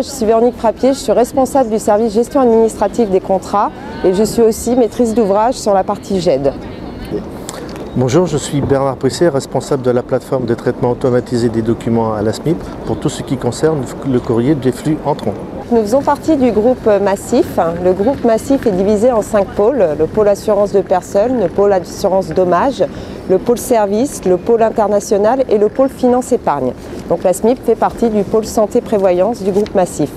Je suis Véronique Frappier, je suis responsable du service gestion administrative des contrats et je suis aussi maîtrise d'ouvrage sur la partie GED. Bonjour, je suis Bernard Poissé, responsable de la plateforme de traitement automatisé des documents à la SMIP pour tout ce qui concerne le courrier des flux entrants. Nous faisons partie du groupe Massif. Le groupe Massif est divisé en 5 pôles. Le pôle assurance de personnes, le pôle assurance dommages, le pôle service, le pôle international et le pôle finance épargne. Donc la SMIP fait partie du pôle santé prévoyance du groupe Massif.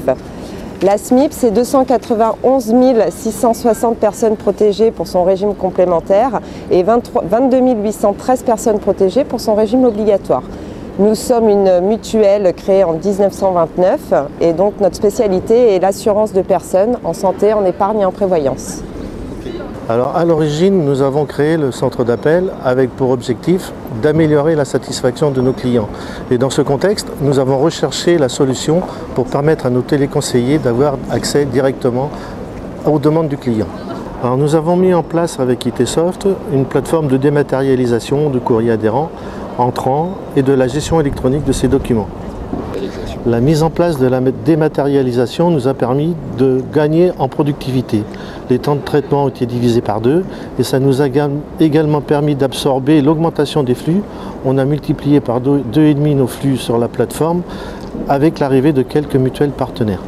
La SMIP, c'est 291 660 personnes protégées pour son régime complémentaire et 22 813 personnes protégées pour son régime obligatoire. Nous sommes une mutuelle créée en 1929 et donc notre spécialité est l'assurance de personnes en santé, en épargne et en prévoyance. Alors à l'origine, nous avons créé le centre d'appel avec pour objectif d'améliorer la satisfaction de nos clients. Et dans ce contexte, nous avons recherché la solution pour permettre à nos téléconseillers d'avoir accès directement aux demandes du client. Alors nous avons mis en place avec ITsoft une plateforme de dématérialisation de courrier adhérents, entrants et de la gestion électronique de ces documents. La mise en place de la dématérialisation nous a permis de gagner en productivité. Les temps de traitement ont été divisés par 2 et ça nous a également permis d'absorber l'augmentation des flux. On a multiplié par 2,5 nos flux sur la plateforme avec l'arrivée de quelques mutuelles partenaires.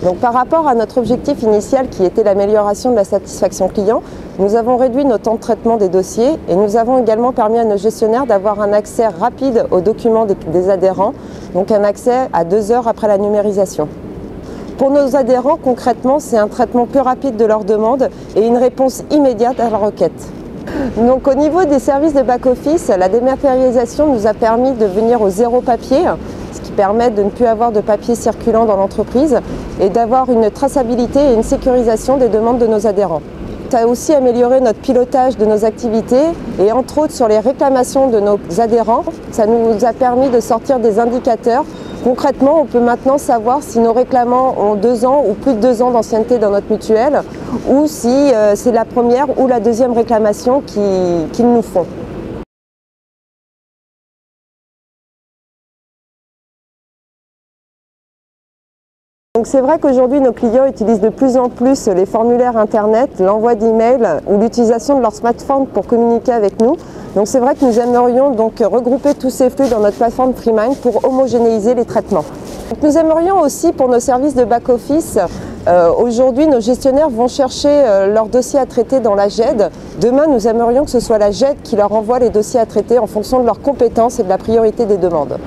Donc, par rapport à notre objectif initial qui était l'amélioration de la satisfaction client, nous avons réduit nos temps de traitement des dossiers et nous avons également permis à nos gestionnaires d'avoir un accès rapide aux documents des adhérents, donc un accès à 2 heures après la numérisation. Pour nos adhérents, concrètement, c'est un traitement plus rapide de leurs demandes et une réponse immédiate à la requête. Donc, au niveau des services de back-office, la dématérialisation nous a permis de venir au zéro papier, ce qui permet de ne plus avoir de papier circulant dans l'entreprise et d'avoir une traçabilité et une sécurisation des demandes de nos adhérents. Ça a aussi amélioré notre pilotage de nos activités et entre autres sur les réclamations de nos adhérents, ça nous a permis de sortir des indicateurs. Concrètement, on peut maintenant savoir si nos réclamants ont 2 ans ou plus de 2 ans d'ancienneté dans notre mutuelle ou si c'est la première ou la deuxième réclamation qu'ils nous font. C'est vrai qu'aujourd'hui, nos clients utilisent de plus en plus les formulaires Internet, l'envoi d'emails ou l'utilisation de leur smartphone pour communiquer avec nous. Donc c'est vrai que nous aimerions donc regrouper tous ces flux dans notre plateforme Freemind pour homogénéiser les traitements. Nous aimerions aussi pour nos services de back-office, aujourd'hui nos gestionnaires vont chercher leurs dossiers à traiter dans la GED. Demain, nous aimerions que ce soit la GED qui leur envoie les dossiers à traiter en fonction de leurs compétences et de la priorité des demandes.